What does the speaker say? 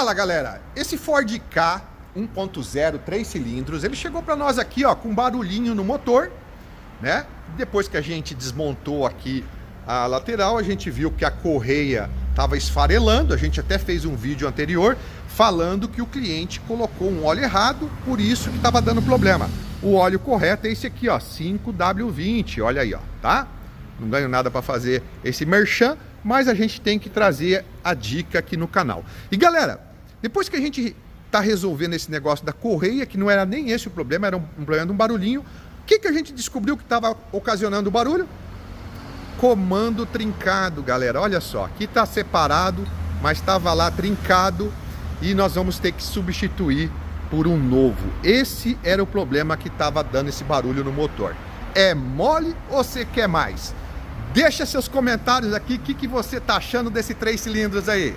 Fala, galera, esse Ford Ka 1.0 3 cilindros, ele chegou para nós aqui, ó, com barulhinho no motor, né? Depois que a gente desmontou aqui a lateral, a gente viu que a correia estava esfarelando. A gente até fez um vídeo anterior falando que o cliente colocou um óleo errado, por isso que estava dando problema. O óleo correto é esse aqui, ó, 5W20, olha aí, ó, tá? Não ganho nada para fazer esse merchan, mas a gente tem que trazer a dica aqui no canal. E galera, depois que a gente tá resolvendo esse negócio da correia, que não era nem esse o problema, era um problema de um barulhinho, o que a gente descobriu que estava ocasionando o barulho? Comando trincado, galera. Olha só, aqui tá separado, mas estava lá trincado e nós vamos ter que substituir por um novo. Esse era o problema que estava dando esse barulho no motor. É mole ou você quer mais? Deixa seus comentários aqui, o que você tá achando desse 3 cilindros aí?